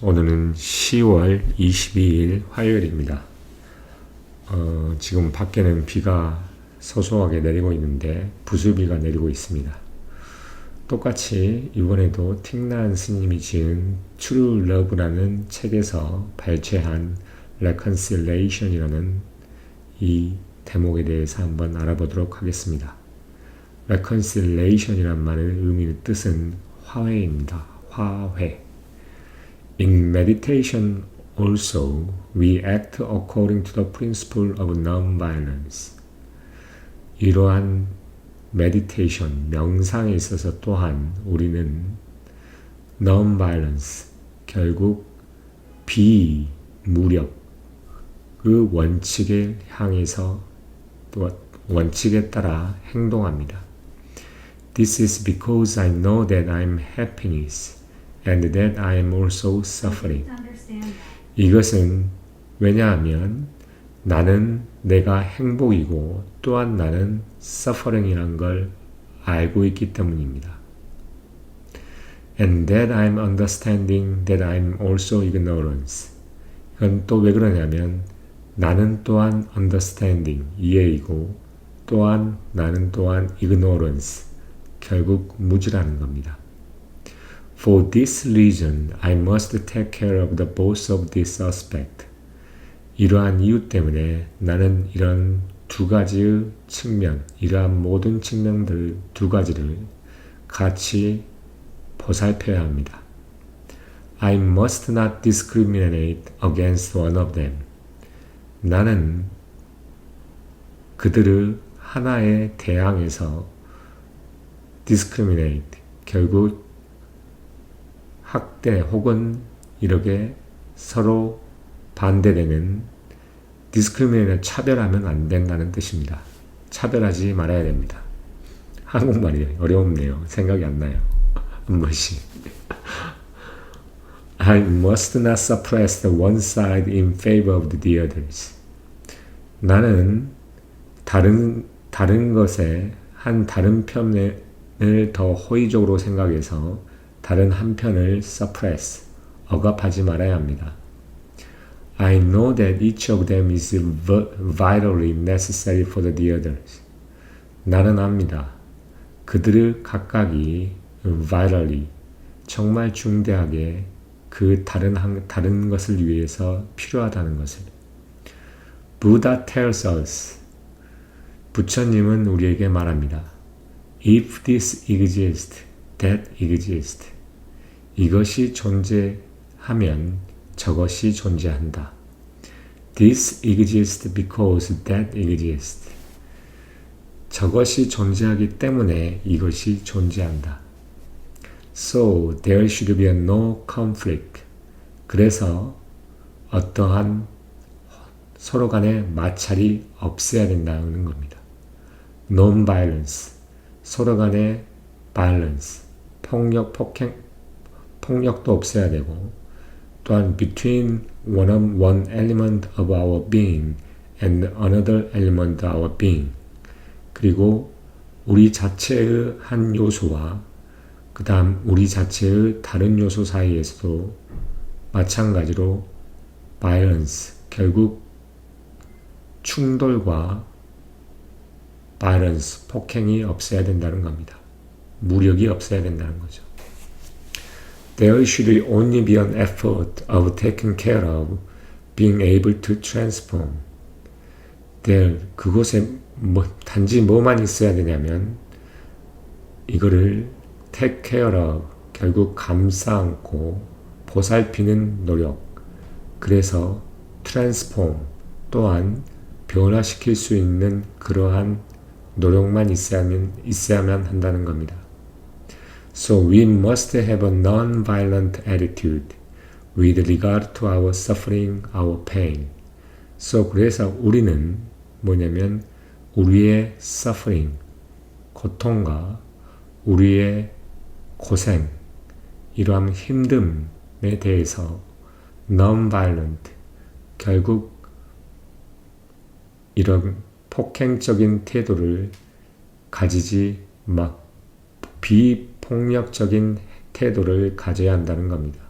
오늘은 10월 22일 화요일입니다. 지금 밖에는 비가 소소하게 내리고 있는데 부슬비가 내리고 있습니다. 똑같이 이번에도 틱난 스님이 지은 True Love라는 책에서 발췌한 Reconciliation이라는 이 대목에 대해서 한번 알아보도록 하겠습니다. Reconciliation이란 말의 의미의 뜻은 화해입니다. 화해. In meditation also, we act according to the principle of non-violence. 이러한 meditation, 명상에 있어서 또한 우리는 non-violence, 결국 비무력, 그 원칙에 향해서 또 원칙에 따라 행동합니다. This is because I know that I am happiness. And that I am also suffering. 이것은 왜냐하면 나는 내가 행복이고 또한 나는 suffering이란 걸 알고 있기 때문입니다. And that I am understanding that I am also ignorance. 이건 또 왜 그러냐면 나는 또한 understanding, 이해이고 또한 나는 또한 ignorance, 결국 무지라는 겁니다. For this reason, I must take care of the both of this aspect. 이러한 이유 때문에 나는 이런 두 가지의 측면, 이러한 모든 측면들 두 가지를 같이 보살펴야 합니다. I must not discriminate against one of them. 나는 그들을 하나에 대항해서 discriminate, 결국 학대 혹은 이렇게 서로 반대되는 discriminate는 차별하면 안 된다는 뜻입니다. 차별하지 말아야 됩니다. 한국말이 어려웠네요. 생각이 안 나요. 한 번씩. I must not suppress the one side in favor of the others. 나는 다른 것에 한 다른 편을 더 호의적으로 생각해서 다른 한편을 suppress, 억압하지 말아야 합니다. I know that each of them is vitally necessary for the others. 나는 압니다. 그들을 각각이 vitally, 정말 중대하게 그 다른 것을 위해서 필요하다는 것을. Buddha tells us, 부처님은 우리에게 말합니다. If this exists, that exists. 이것이 존재하면 저것이 존재한다. This exists because that exists. 저것이 존재하기 때문에 이것이 존재한다. So there should be no conflict. 그래서 어떠한 서로 간의 마찰이 없어야 된다는 겁니다. Non-violence. 서로 간의 balance. 폭력도 없어야 되고 또한 between one element of our being and another element of our being, 그리고 우리 자체의 한 요소와 그 다음 우리 자체의 다른 요소 사이에서도 마찬가지로 violence, 결국 충돌과 violence, 폭행이 없어야 된다는 겁니다. 무력이 없어야 된다는 거죠. There should only be an effort of taking care of, being able to transform. 그곳에 단지 뭐만 있어야 되냐면 이거를 take care of, 결국 감싸 안고 보살피는 노력. 그래서 transform, 또한 변화시킬 수 있는 그러한 노력만 있어야만 한다는 겁니다. So we must have a non-violent attitude with regard to our suffering, our pain. So 그래서 우리는 뭐냐면 우리의 suffering, 고통과 우리의 고생, 이러한 힘듦에 대해서 non-violent, 결국 이런 폭행적인 태도를 가지지 비폭력적인 태도를 가져야 한다는 겁니다.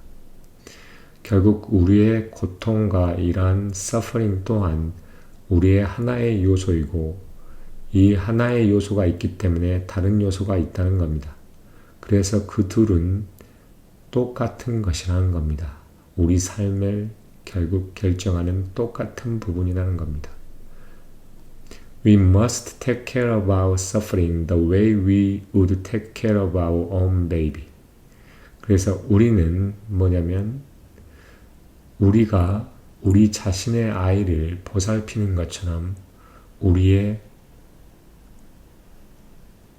결국 우리의 고통과 이러한 suffering 또한 우리의 하나의 요소이고 이 하나의 요소가 있기 때문에 다른 요소가 있다는 겁니다. 그래서 그 둘은 똑같은 것이라는 겁니다. 우리 삶을 결국 결정하는 똑같은 부분이라는 겁니다. We must take care of our suffering the way we would take care of our own baby. 그래서 우리는 뭐냐면 우리가 우리 자신의 아이를 보살피는 것처럼 우리의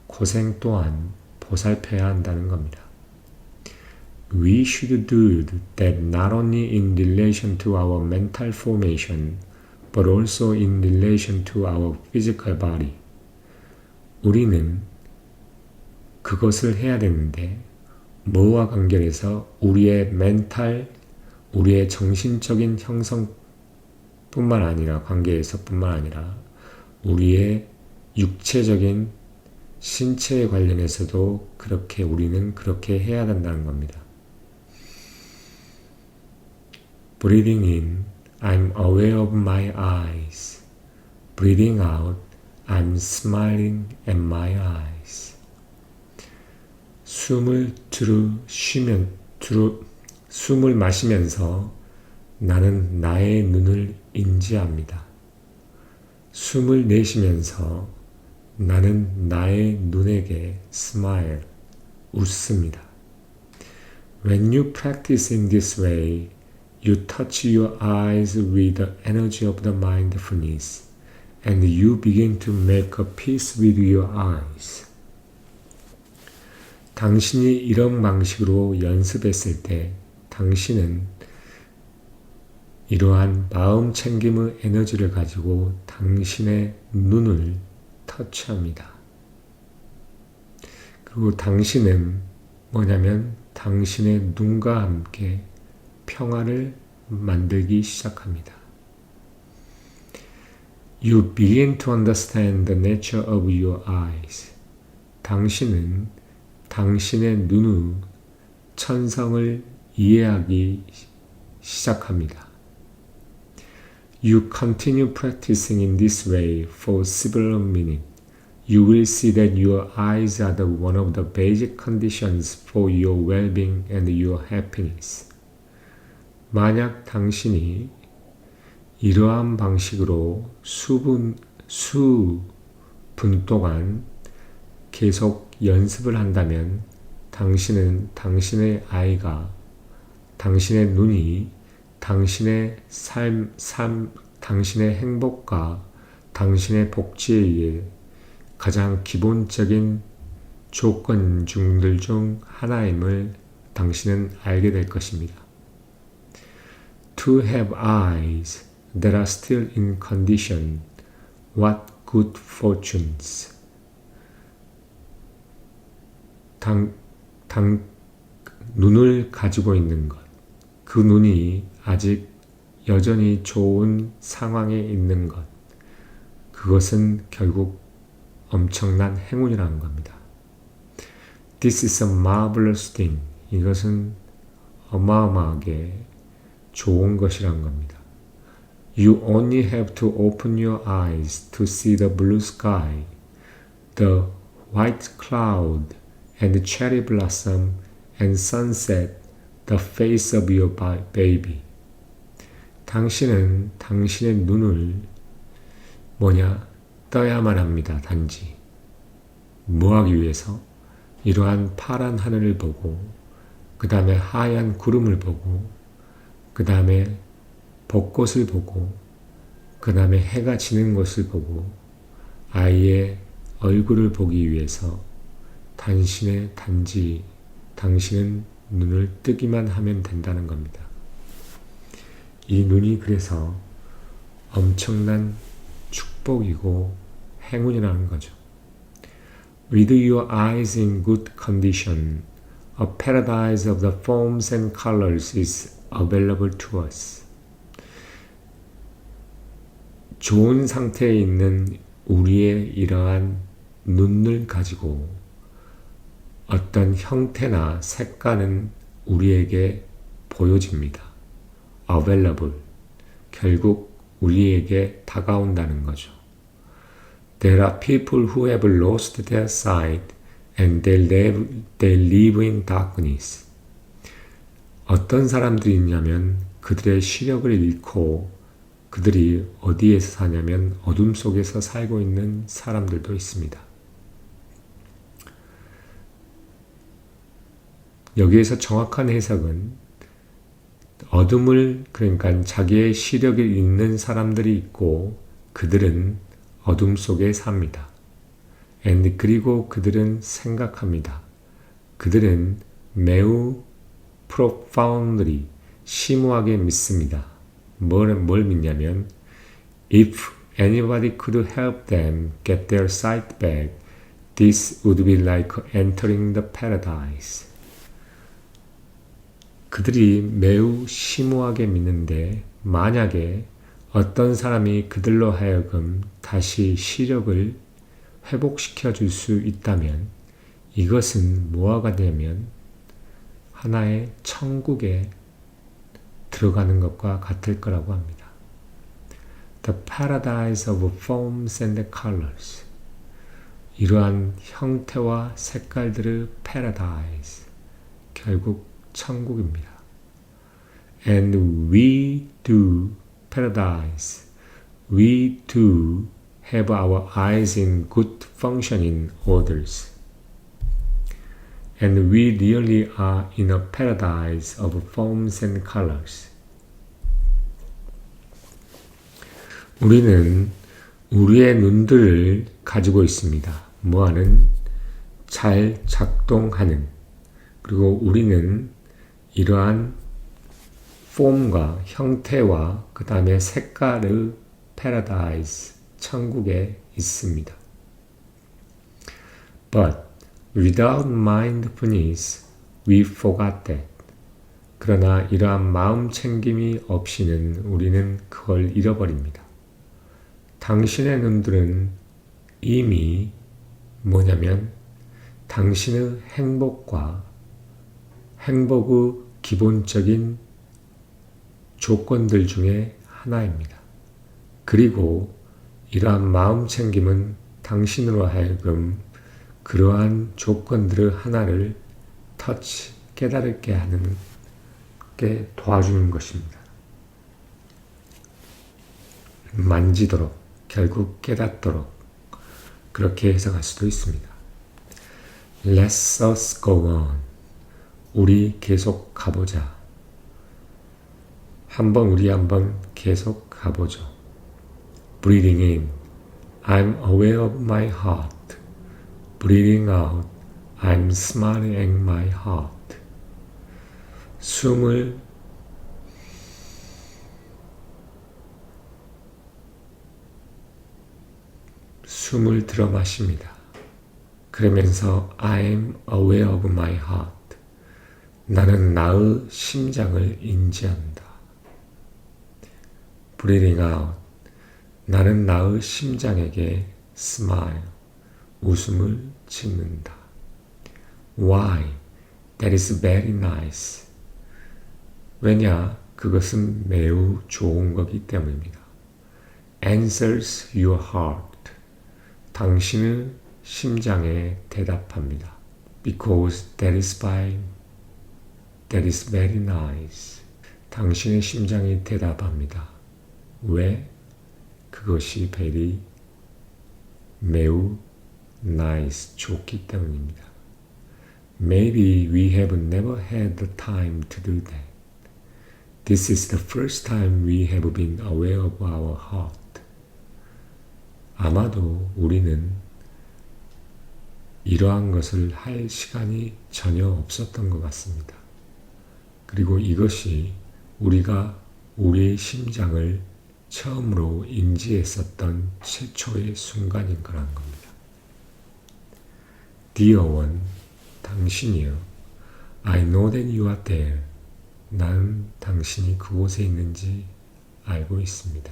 고생 또한 보살펴야 한다는 겁니다. We should do that not only in relation to our mental formation, but also in relation to our physical body. 우리는 그것을 해야 되는데 뭐와 관계해서 우리의 멘탈, 우리의 정신적인 형성뿐만 아니라 관계에서뿐만 아니라 우리의 육체적인 신체에 관련해서도 우리는 그렇게 해야 된다는 겁니다. Breathing in, I'm aware of my eyes. Breathing out, I'm smiling at my eyes. 숨을 마시면서 나는 나의 눈을 인지합니다. 숨을 내쉬면서 나는 나의 눈에게 smile, 웃습니다. When you practice in this way, you touch your eyes with the energy of the mindfulness, and you begin to make a peace with your eyes. 당신이 이런 방식으로 연습했을 때 당신은 이러한 마음 챙김의 에너지를 가지고 당신의 눈을 터치합니다. 그리고 당신은 뭐냐면 당신의 눈과 함께 평화를 만들기 시작합니다. You begin to understand the nature of your eyes. 당신은 당신의 눈의 천성을 이해하기 시작합니다. You continue practicing in this way for several minutes. You will see that your eyes are one of the basic conditions for your well-being and your happiness. 만약 당신이 이러한 방식으로 수분 동안 계속 연습을 한다면 당신은 당신의 아이가 당신의 눈이 당신의 당신의 행복과 당신의 복지에 의해 가장 기본적인 조건들 중 하나임을 당신은 알게 될 것입니다. To have eyes that are still in condition, what good fortunes. 눈을 가지고 있는 것, 그 눈이 아직 여전히 좋은 상황에 있는 것, 그것은 결국 엄청난 행운이라는 겁니다. This is a marvelous thing. 이것은 어마어마하게 좋은 것이라는 겁니다. You only have to open your eyes to see the blue sky, the white cloud, and the cherry blossom, and sunset, the face of your baby. 당신은 당신의 눈을 떠야만 합니다. 단지 뭐 하기 위해서? 이러한 파란 하늘을 보고 그 다음에 하얀 구름을 보고 그 다음에 벚꽃을 보고 그 다음에 해가 지는 것을 보고 아이의 얼굴을 보기 위해서 당신은 눈을 뜨기만 하면 된다는 겁니다. 이 눈이 그래서 엄청난 축복이고 행운이라는 거죠. With your eyes in good condition, a paradise of the forms and colors is available to us. 좋은 상태에 있는 우리의 이러한 눈을 가지고 어떤 형태나 색깔은 우리에게 보여집니다. available. 결국 우리에게 다가온다는 거죠. There are people who have lost their sight and they live in darkness. 어떤 사람들이 있냐면 그들의 시력을 잃고 그들이 어디에서 사냐면 어둠 속에서 살고 있는 사람들도 있습니다. 여기에서 정확한 해석은 어둠을 그러니까 자기의 시력을 잃는 사람들이 있고 그들은 어둠 속에 삽니다. And 그리고 그들은 생각합니다. 그들은 매우 profoundly 심오하게 믿습니다. 뭘 믿냐면 If anybody could help them get their sight back, this would be like entering the paradise. 그들이 매우 심오하게 믿는데 만약에 어떤 사람이 그들로 하여금 다시 시력을 회복시켜 줄 수 있다면 이것은 뭐가 되냐면 하나의 천국에 들어가는 것과 같을 거라고 합니다. The paradise of forms and colors. 이러한 형태와 색깔들의 paradise. 결국 천국입니다. And we do paradise. We do have our eyes in good functioning orders. And we really are in a paradise of forms and colors. 우리는 우리의 눈들을 가지고 있습니다. 뭐하는? 잘 작동하는. 그리고 우리는 이러한 폼과 형태와 그 다음에 색깔의 paradise, 천국에 있습니다. But without mindfulness, we forgot that. 그러나 이러한 마음 챙김이 없이는 우리는 그걸 잃어버립니다. 당신의 눈들은 이미 뭐냐면 당신의 행복과 행복의 기본적인 조건들 중에 하나입니다. 그리고 이러한 마음 챙김은 당신으로 하여금 그러한 조건들의 하나를 깨달게 하는 게 도와주는 것입니다. 만지도록, 결국 깨닫도록 그렇게 해석할 수도 있습니다. Let us go on. 우리 계속 가보자. 우리 한번 계속 가보죠. Breathing in. I'm aware of my heart. Breathing out. I'm smiling at my heart. 숨을 들어 마십니다. 그러면서 I'm aware of my heart. 나는 나의 심장을 인지한다. Breathing out. 나는 나의 심장에게 smile. 웃음을 짓는다. Why? That is very nice. 왜냐? 그것은 매우 좋은 거기 때문입니다. Answers your heart. 당신의 심장에 대답합니다. Because that is very nice. 당신의 심장이 대답합니다. 왜? 그것이 매우 nice, 좋기 때문입니다. Maybe we have never had the time to do that. This is the first time we have been aware of our heart. 아마도 우리는 이러한 것을 할 시간이 전혀 없었던 것 같습니다. 그리고 이것이 우리가 우리의 심장을 처음으로 인지했었던 최초의 순간인 거란 겁니다. Dear one, 당신이여, I know that you are there. 나는 당신이 그곳에 있는지 알고 있습니다.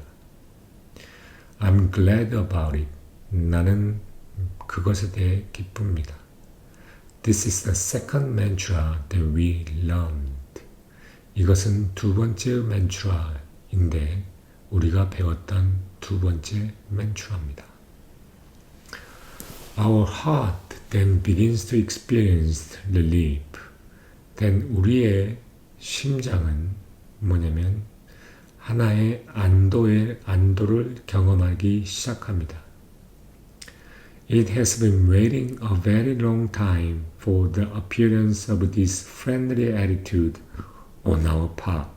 I'm glad about it. 나는 그것에 대해 기쁩니다. This is the second mantra that we learned. 이것은 두 번째 맨추라인데 우리가 배웠던 두 번째 맨추라입니다. Our heart then begins to experience relief. then 우리의 심장은 뭐냐면 하나의 안도를 경험하기 시작합니다. It has been waiting a very long time for the appearance of this friendly attitude on our part.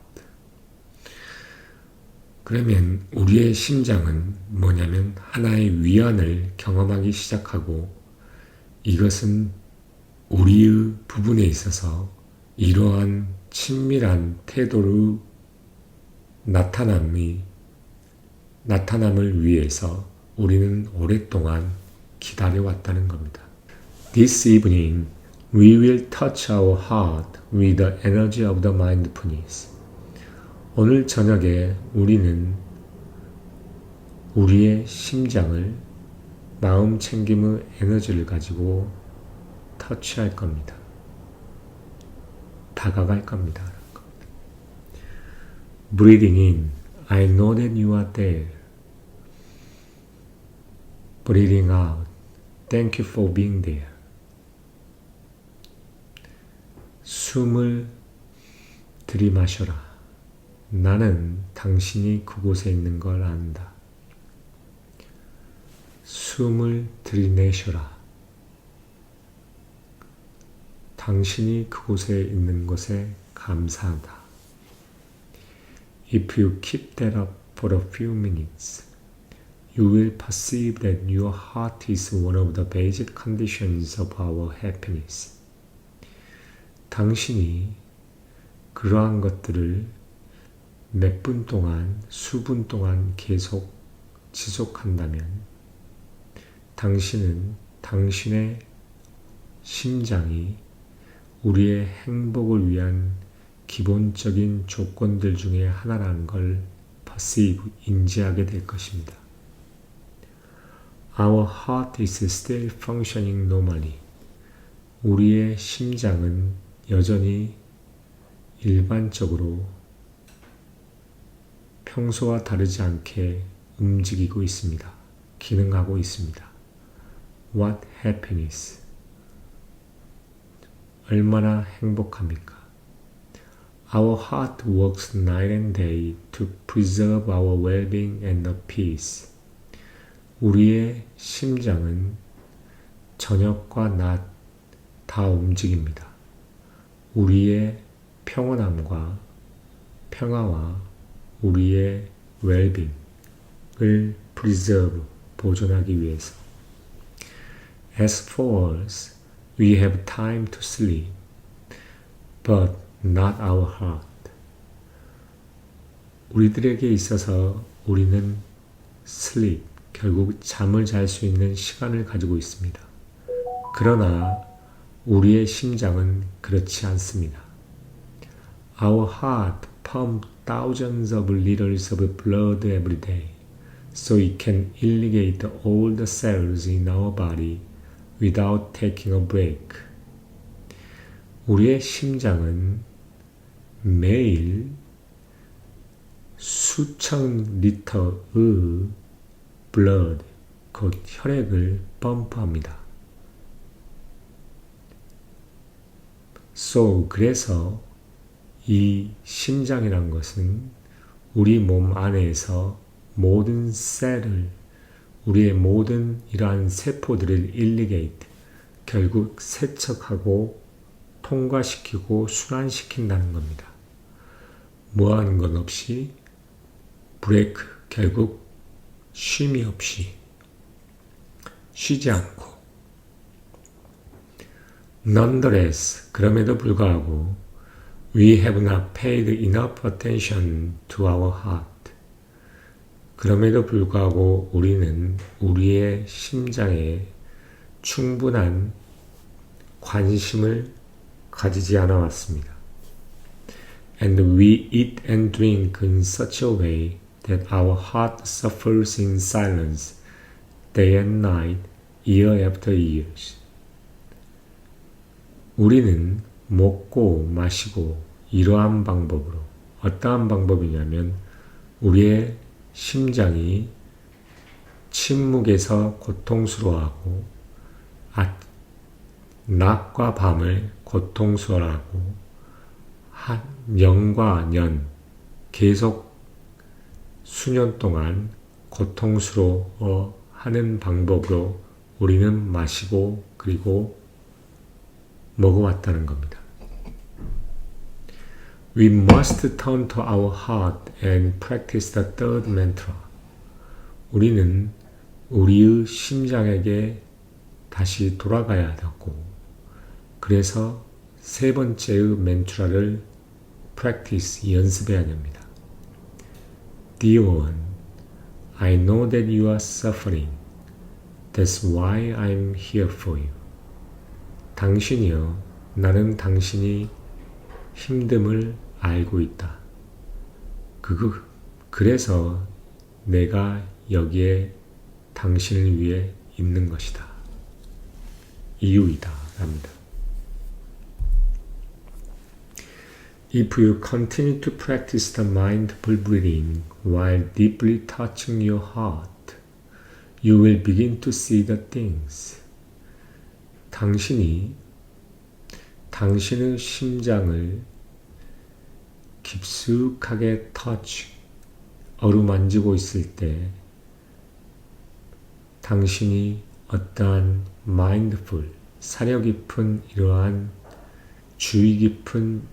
그러면 우리의 심장은 뭐냐면 하나의 위안을 경험하기 시작하고 이것은 우리의 부분에 있어서 이러한 친밀한 태도의 나타남을 위해서 우리는 오랫동안 기다려왔다는 겁니다. This evening, we will touch our heart with the energy of the mindfulness. 오늘 저녁에 우리는 우리의 심장을 마음 챙김의 에너지를 가지고 터치할 겁니다. 다가갈 겁니다. Breathing in, I know that you are there. Breathing out, thank you for being there. 숨을 들이마셔라. 나는 당신이 그곳에 있는 걸 안다. 숨을 들이내셔라. 당신이 그곳에 있는 것에 감사하다. If you keep that up for a few minutes, you will perceive that your heart is one of the basic conditions of our happiness. 당신이 그러한 것들을 몇 분 동안, 수분 동안 계속 지속한다면 당신은 당신의 심장이 우리의 행복을 위한 기본적인 조건들 중에 하나라는 걸 perceive, 인지하게 될 것입니다. Our heart is still functioning normally. 우리의 심장은 여전히 일반적으로 평소와 다르지 않게 움직이고 있습니다. 기능하고 있습니다. What happiness? 얼마나 행복합니까? Our heart works night and day to preserve our well-being and the peace. 우리의 심장은 저녁과 낮 다 움직입니다. 우리의 평온함과 평화와 우리의 well-being을 preserve, 보존하기 위해서. As for us, we have time to sleep, but not our heart. 우리들에게 있어서 우리는 sleep, 결국 잠을 잘 수 있는 시간을 가지고 있습니다. 그러나 우리의 심장은 그렇지 않습니다. Our heart pumps thousands of liters of blood every day, so it can irrigate all the cells in our body without taking a break. 우리의 심장은 매일 수천 리터의 blood, 곧 혈액을 펌프합니다. 그래서 이 심장이란 것은 우리 몸 안에서 모든 셀을, 우리의 모든 이러한 세포들을 irrigate, 결국 세척하고 통과시키고 순환시킨다는 겁니다. 뭐하는 것 없이 브레이크, 결국 쉼이 없이, 쉬지 않고. Nonetheless, 그럼에도 불구하고 we have not paid enough attention to our heart. 그럼에도 불구하고 우리는 우리의 심장에 충분한 관심을 가지지 않아 왔습니다. And we eat and drink in such a way that our heart suffers in silence day and night, year after years. 우리는 먹고 마시고 이러한 방법으로 어떠한 방법이냐면 우리의 심장이 침묵에서 고통스러워하고 낮과 밤을 고통스러워하고 년과 년 계속 수년 동안 고통스러워하는 방법으로 우리는 마시고 그리고 먹어왔다는 겁니다. We must turn to our heart and practice the third mantra. 우리는 우리의 심장에게 다시 돌아가야 하고 그래서 세 번째의 맨트라를 practice, 연습해야 됩니다. Dear one, I know that you are suffering. That's why I'm here for you. 당신이여, 나는 당신이 힘듦을 알고 있다. 그래서 내가 여기에 당신을 위해 있는 것이다. 이유이다. 합니다. If you continue to practice the mindful breathing while deeply touching your heart, you will begin to see the things. 당신이 당신의 심장을 깊숙하게 어루만지고 있을 때 당신이 어떠한 mindful, 사려 깊은 이러한 주의 깊은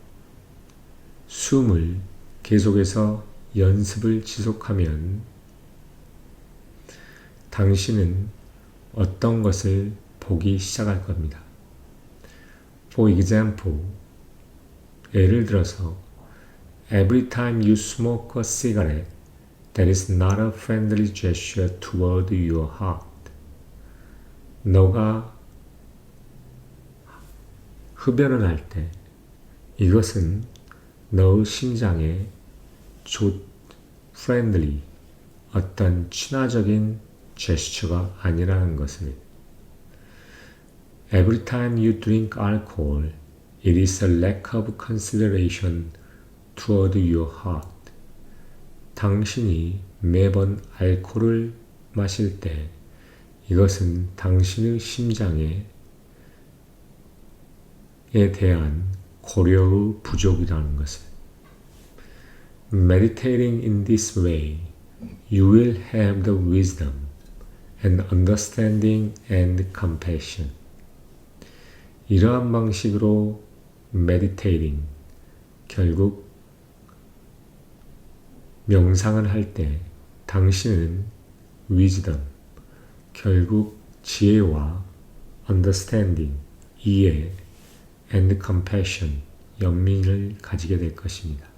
숨을 계속해서 연습을 지속하면 당신은 어떤 것을 보기 시작할 겁니다. For example, 예를 들어서 Every time you smoke a cigarette, that is not a friendly gesture toward your heart. 너가 흡연을 할 때 이것은 너의 심장에 friendly, 어떤 친화적인 제스처가 아니라는 것을. Every time you drink alcohol, it is a lack of consideration toward your heart. 당신이 매번 알코올을 마실 때 이것은 당신의 심장에 대한 고려의 부족이라는 것을. Meditating in this way, you will have the wisdom and understanding and compassion. 이러한 방식으로 meditating, 결국 명상을 할 때 당신은 wisdom, 결국 지혜와 understanding, 이해, and compassion, 연민을 가지게 될 것입니다.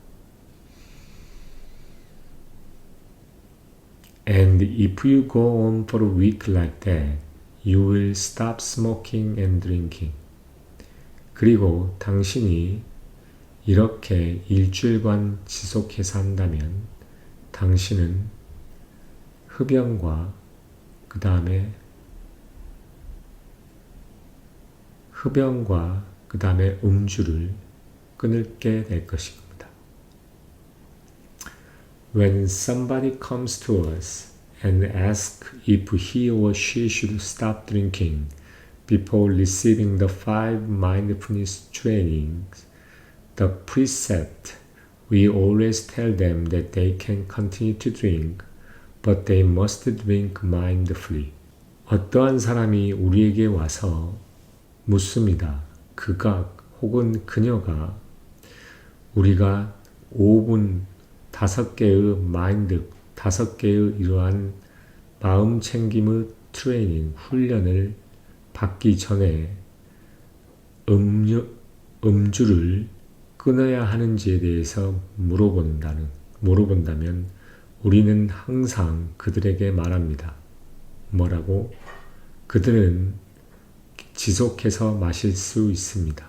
And if you go on for a week like that, you will stop smoking and drinking. 그리고 당신이 이렇게 일주일간 지속해서 한다면 당신은 흡연과 그 다음에 음주를 끊게 될 것입니다. When somebody comes to us and asks if he or she should stop drinking before receiving the 5 mindfulness trainings, the precept, we always tell them that they can continue to drink, but they must drink mindfully. 어떠한 사람이 우리에게 와서 묻습니다. 그가 혹은 그녀가 우리가 5분 5개의 마인드, 5개의 이러한 마음 챙김의 트레이닝, 훈련을 받기 전에 음주를 끊어야 하는지에 대해서 물어본다면 우리는 항상 그들에게 말합니다. 뭐라고? 그들은 지속해서 마실 수 있습니다.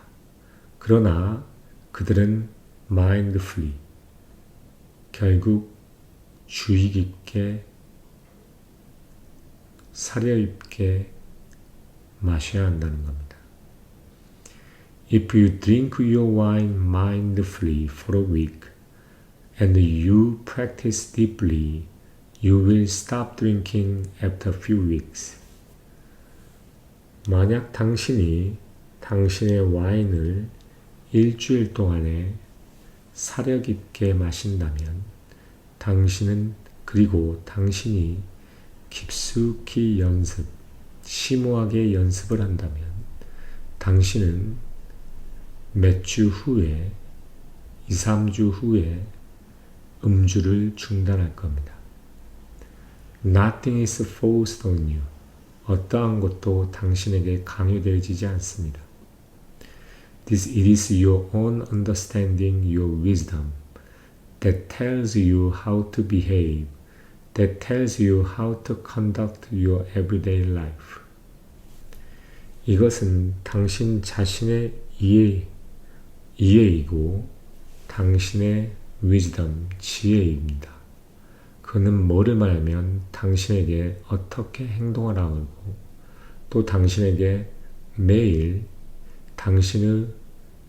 그러나 그들은 mindfully, 결국 주의 깊게 사려 있게 마셔야 한다는 겁니다. If you drink your wine mindfully for a week and you practice deeply, you will stop drinking after a few weeks. 만약 당신이 당신의 와인을 일주일 동안에 사력 있게 마신다면 당신이 깊숙이 심오하게 연습을 한다면 당신은 몇 주 후에 2, 3주 후에 음주를 중단할 겁니다. Nothing is forced on you. 어떠한 것도 당신에게 강요되어지지 않습니다. It is your own understanding, your wisdom, that tells you how to behave, that tells you how to conduct your everyday life. 이것은 당신 자신의 이해이고 당신의 wisdom, 지혜입니다. 그는 뭐를 말하면 당신에게 어떻게 행동하라고 하고 또 당신에게 매일 당신의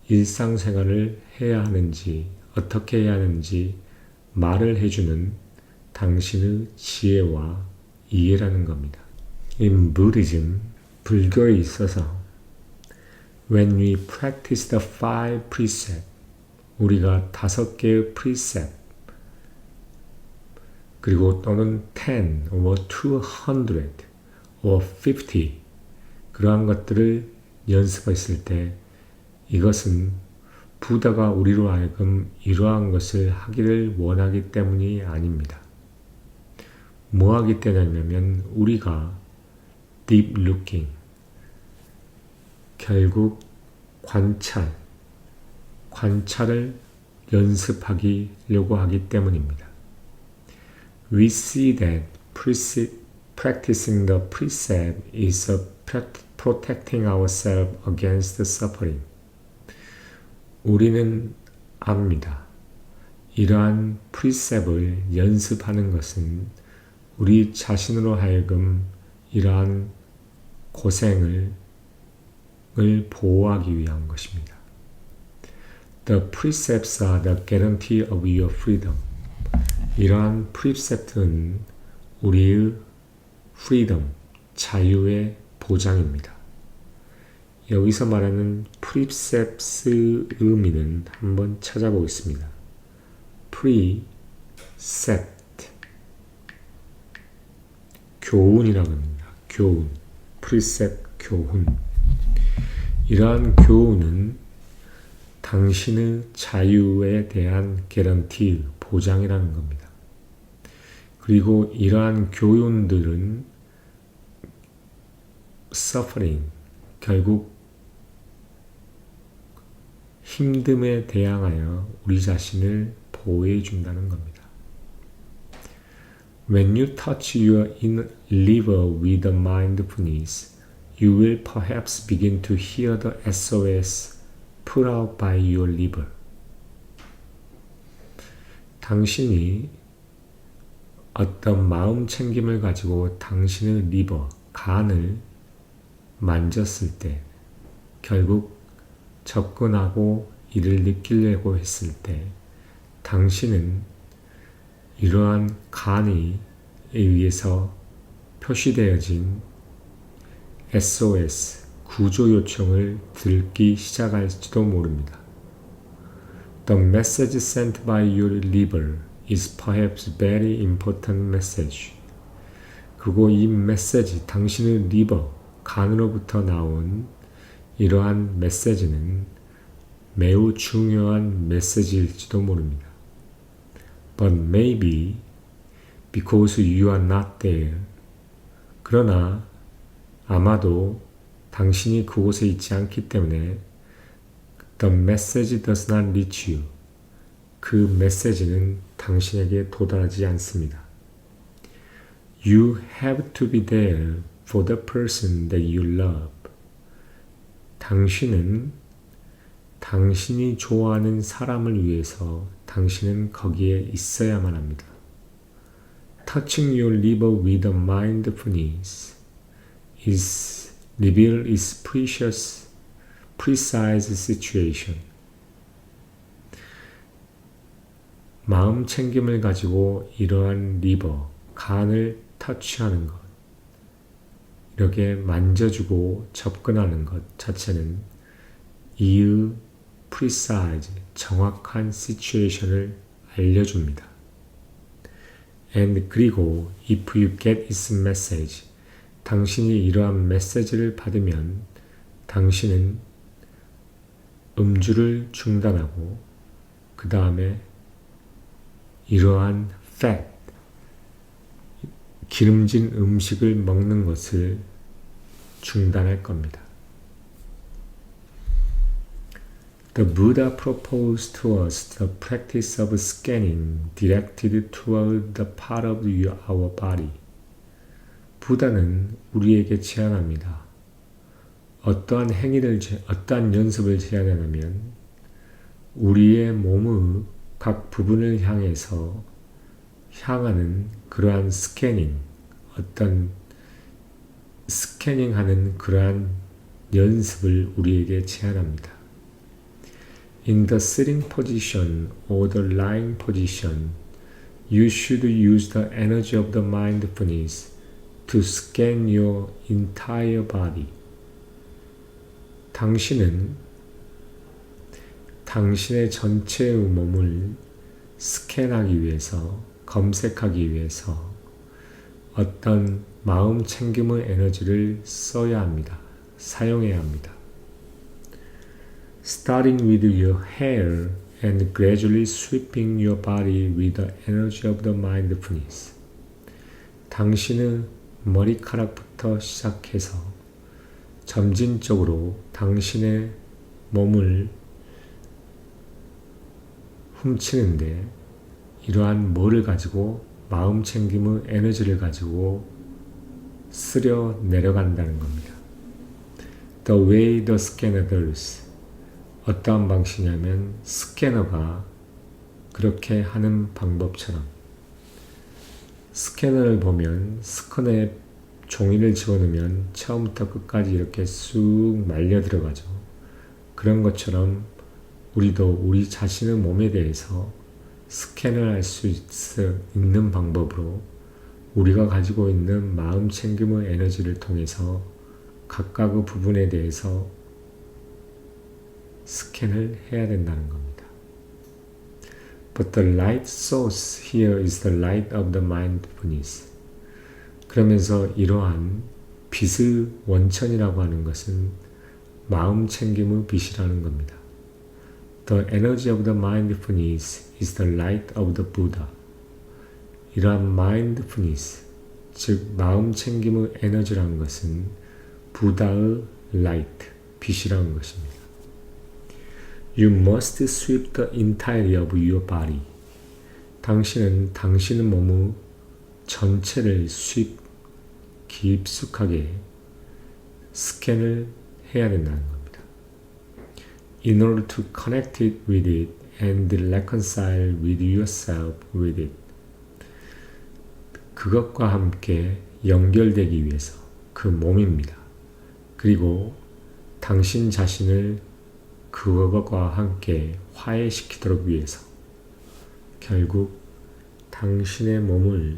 일상생활을 해야 하는지 어떻게 해야 하는지 말을 해주는 당신의 지혜와 이해라는 겁니다. In Buddhism, 불교에 있어서 when we practice the 5 precepts, 우리가 5개의 precept 그리고 또는 10 or 200 or 50 그러한 것들을 연습했을 때 이것은 부다가 우리로 하여금 이러한 것을 하기를 원하기 때문이 아닙니다. 뭐 하기 때문이냐면 우리가 deep looking 결국 관찰을 연습하려고 하기 때문입니다. We see that practicing the precept is protecting ourselves against suffering. 우리는 압니다. 이러한 precept을 연습하는 것은 우리 자신으로 하여금 이러한 고생을 보호하기 위한 것입니다. The precepts are the guarantee of your freedom. 이러한 precept는 우리의 freedom, 자유의 보장입니다. 여기서 말하는 precepts의 의미는 한번 찾아보겠습니다. precept, 교훈이라고 합니다. 교훈, precept, 교훈. 이러한 교훈은 당신의 자유에 대한 guarantee, 보장이라는 겁니다. 그리고 이러한 교훈들은 suffering, 결국 힘듦에 대항하여 우리 자신을 보호해 준다는 겁니다. When you touch your inner liver with mindfulness, you will perhaps begin to hear the SOS put out by your liver. 당신이 어떤 마음 챙김을 가지고 당신의 리버, 간을 만졌을 때, 결국 접근하고 이를 느끼려고 했을 때, 당신은 이러한 간에 의해서 표시되어진 SOS, 구조 요청을 듣기 시작할지도 모릅니다. The message sent by your liver is perhaps very important message. 그리고 이 메시지, 당신의 리버, 간으로부터 나온 이러한 메시지는 매우 중요한 메시지일지도 모릅니다. But maybe because you are not there. 그러나 아마도 당신이 그곳에 있지 않기 때문에 The message does not reach you. 그 메시지는 당신에게 도달하지 않습니다. You have to be there for the person that you love. 당신은 당신이 좋아하는 사람을 위해서 당신은 거기에 있어야만 합니다. Touching your liver with mindfulness is reveal its precise situation. 마음 챙김을 가지고 이러한 리버, 간을 터치하는 것, 이렇게 만져주고 접근하는 것 자체는 이의 precise, 정확한 situation을 알려줍니다. And 그리고 if you get its message, 당신이 이러한 메시지를 받으면 당신은 음주를 중단하고 그 다음에 이러한 fat, 기름진 음식을 먹는 것을 중단할 겁니다. The Buddha proposed to us the practice of scanning directed toward the part of our body. 부다는 우리에게 제안합니다. 어떠한 연습을 제안하냐면 우리의 몸의 각 부분을 향하는 그러한 스캐닝하는 그러한 연습을 우리에게 제안합니다. In the sitting position or the lying position, you should use the energy of the mindfulness to scan your entire body. 당신은 당신의 전체의 몸을 스캔하기 위해서, 검색하기 위해서 어떤 마음 챙김의 에너지를 써야 합니다. 사용해야 합니다. Starting with your hair and gradually sweeping your body with the energy of the mindfulness. 당신의 머리카락부터 시작해서 점진적으로 당신의 몸을 훔치는데 이러한 뭐를 가지고 마음 챙김의 에너지를 가지고 쓸어 내려간다는 겁니다. The way the scanner does. 어떠한 방식이냐면 스캐너가 그렇게 하는 방법처럼 스캐너를 보면 스캐너에 종이를 집어넣으면 처음부터 끝까지 이렇게 쑥 말려 들어가죠. 그런 것처럼 우리도 우리 자신의 몸에 대해서 스캔을 할 수 있는 방법으로 우리가 가지고 있는 마음 챙김의 에너지를 통해서 각각의 부분에 대해서 스캔을 해야 된다는 겁니다. But the light source here is the light of the mindfulness. 그러면서 이러한 빛의 원천이라고 하는 것은 마음 챙김의 빛이라는 겁니다. The energy of the mindfulness is the light of the Buddha. 이러한 mindfulness, 즉 마음 챙김의 에너지라는 것은 부다의 light, 빛이라는 것입니다. You must sweep the entirety of your body. 당신은 당신의 몸의 전체를 깊숙하게 스캔을 해야 된다는 겁니다. In order to connect it with it and reconcile with yourself with it. 그것과 함께 연결되기 위해서 그 몸입니다. 그리고 당신 자신을 그것과 함께 화해시키도록 위해서 결국 당신의 몸을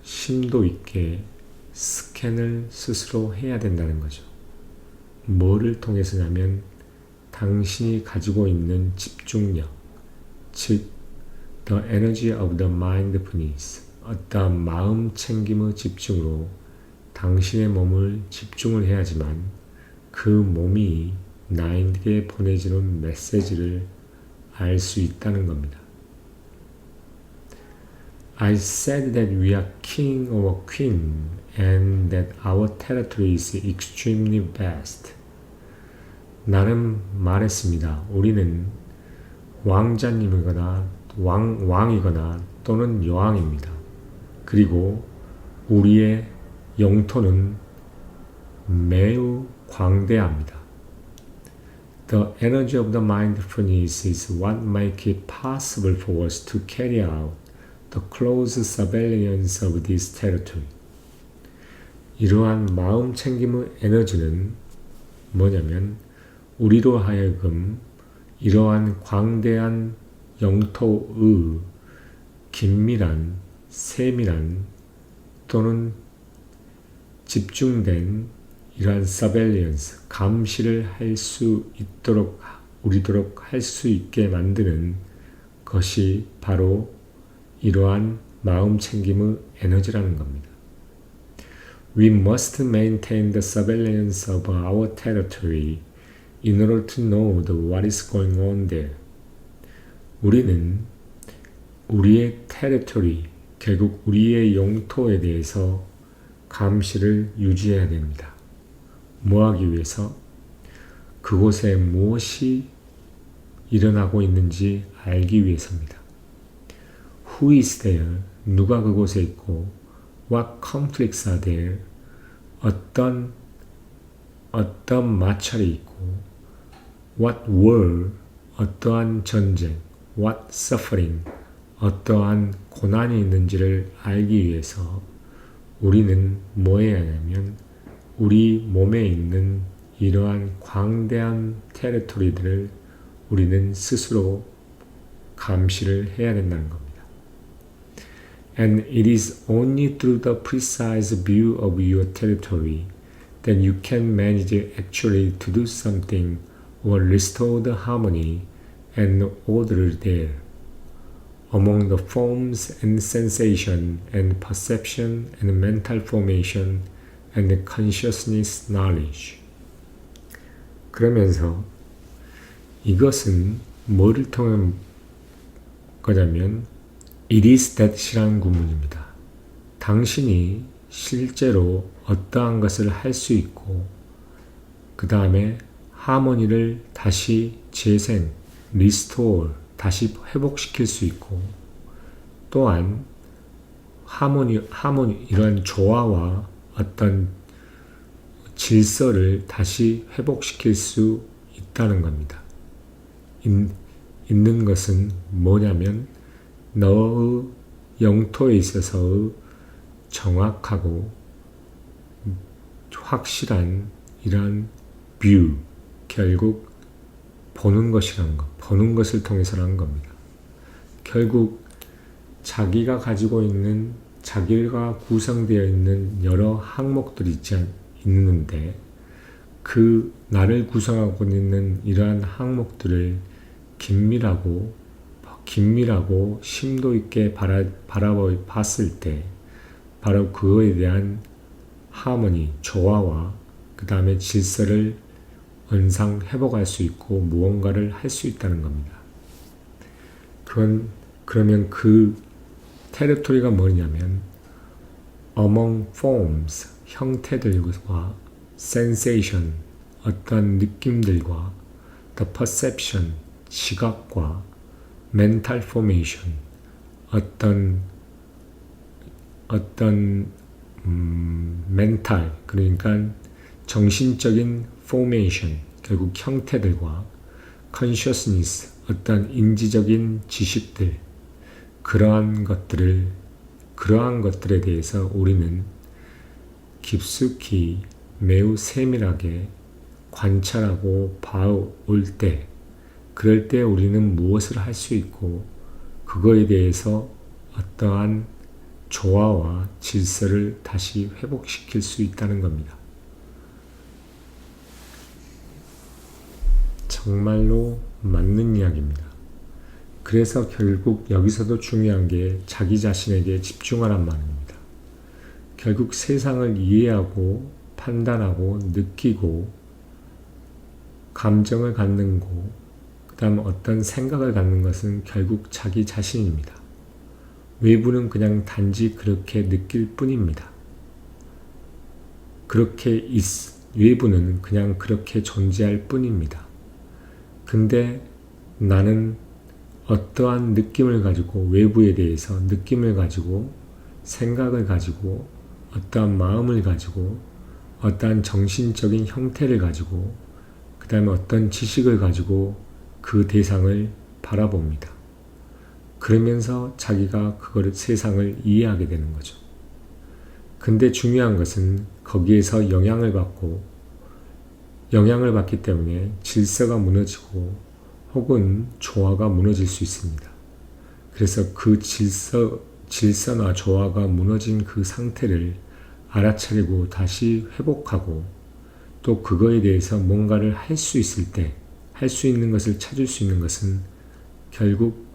심도 있게 스캔을 스스로 해야 된다는 거죠. 뭐를 통해서냐면 당신이 가지고 있는 집중력, 즉 the energy of the mindfulness, 어떠한 마음 챙김의 집중으로 당신의 몸을 집중을 해야지만 그 몸이 나에게 보내주는 메시지를 알 수 있다는 겁니다. I said that we are king or queen and that our territory is extremely vast. 나는 말했습니다. 우리는 왕자님이거나 왕이거나 또는 여왕입니다. 그리고 우리의 영토는 매우 광대합니다. The energy of the mindfulness is what makes it possible for us to carry out the close surveillance of this territory. 이러한 마음 챙김의 에너지는 뭐냐면 우리로 하여금 이러한 광대한 영토의 긴밀한, 세밀한 또는 집중된 이러한 surveillance, 감시를 할 수 있도록 우리도록 할 수 있게 만드는 것이 바로 이러한 마음 챙김의 에너지라는 겁니다. We must maintain the surveillance of our territory in order to know what is going on there. 우리는 우리의 territory, 결국 우리의 영토에 대해서 감시를 유지해야 됩니다. 뭐 하기 위해서? 그곳에 무엇이 일어나고 있는지 알기 위해서입니다. Who is there? 누가 그곳에 있고 What conflicts are there? 어떤 마찰이 있고 What war? 어떠한 전쟁 What suffering? 어떠한 고난이 있는지를 알기 위해서 우리는 뭐 해야 하냐면 우리 몸에 있는 이러한 광대한 테리토리들을 우리는 스스로 감시를 해야 된다는 겁니다. And it is only through the precise view of your territory that you can manage actually to do something or restore the harmony and order there. Among the forms and sensation and perception and mental formation and consciousness knowledge. 그러면서 이것은 뭐를 통한 거냐면 It is that이라는 구문입니다. 당신이 실제로 어떠한 것을 할 수 있고 그 다음에 하모니를 다시 재생, restore, 다시 회복시킬 수 있고 또한 하모니 이런 조화와 어떤 질서를 다시 회복시킬 수 있다는 겁니다. 있는 것은 뭐냐면 너의 영토에 있어서의 정확하고 확실한 이러한 뷰, 결국 보는 것이라는 것, 보는 것을 통해서라는 겁니다. 결국 자기가 가지고 있는, 자기가 구성되어 있는 여러 항목들이 있는데 그 나를 구성하고 있는 이러한 항목들을 긴밀하고 심도 있게 봤을 때 바로 그거에 대한 하모니, 조화와 그 다음에 질서를 회복할 수 있고 무언가를 할 수 있다는 겁니다. 그러면 그 테리토리가 뭐냐면 among forms, 형태들과 sensation, 어떤 느낌들과 the perception, 시각과 mental formation, mental, 그러니까 정신적인 formation, 결국 형태들과 consciousness, 어떤 인지적인 지식들, 그러한 것들에 대해서 우리는 깊숙이 매우 세밀하게 관찰하고 봐올 때, 그럴 때 우리는 무엇을 할 수 있고 그거에 대해서 어떠한 조화와 질서를 다시 회복시킬 수 있다는 겁니다. 정말로 맞는 이야기입니다. 그래서 결국 여기서도 중요한 게 자기 자신에게 집중하란 말입니다. 결국 세상을 이해하고 판단하고 느끼고 감정을 갖는 거, 그 다음 어떤 생각을 갖는 것은 결국 자기 자신입니다. 외부는 그냥 단지 그렇게 느낄 뿐입니다. 외부는 그냥 그렇게 존재할 뿐입니다. 근데 나는 어떠한 느낌을 가지고 외부에 대해서 느낌을 가지고 생각을 가지고 어떠한 마음을 가지고 어떠한 정신적인 형태를 가지고 그 다음에 어떤 지식을 가지고 그 대상을 바라봅니다. 그러면서 자기가 세상을 이해하게 되는 거죠. 근데 중요한 것은 거기에서 영향을 받고 영향을 받기 때문에 질서가 무너지고 혹은 조화가 무너질 수 있습니다. 그래서 그 질서나 조화가 무너진 그 상태를 알아차리고 다시 회복하고 또 그거에 대해서 뭔가를 할 수 있을 때, 할 수 있는 것을 찾을 수 있는 것은 결국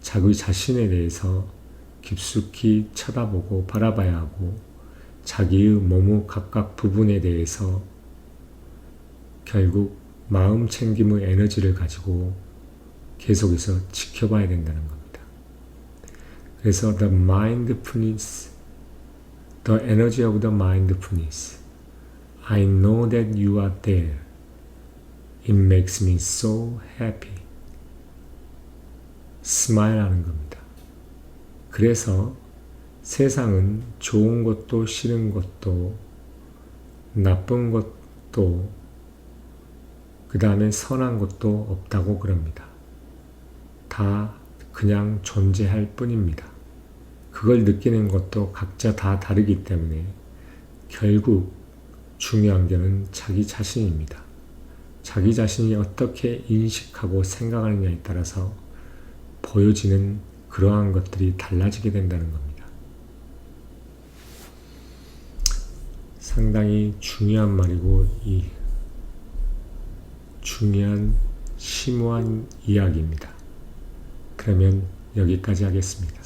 자기 자신에 대해서 깊숙이 쳐다보고 바라봐야 하고 자기의 몸의 각각 부분에 대해서 결국 마음 챙김의 에너지를 가지고 계속해서 지켜봐야 된다는 겁니다. 그래서 the mindfulness, the energy of the mindfulness. I know that you are there. It makes me so happy. smile 하는 겁니다. 그래서 세상은 좋은 것도 싫은 것도 나쁜 것도 그 다음에 선한 것도 없다고 그럽니다. 다 그냥 존재할 뿐입니다. 그걸 느끼는 것도 각자 다 다르기 때문에 결국 중요한 것은 자기 자신입니다. 자기 자신이 어떻게 인식하고 생각하느냐에 따라서 보여지는 그러한 것들이 달라지게 된다는 겁니다. 상당히 중요한 말이고 이 중요한 심오한 이야기입니다. 그러면 여기까지 하겠습니다.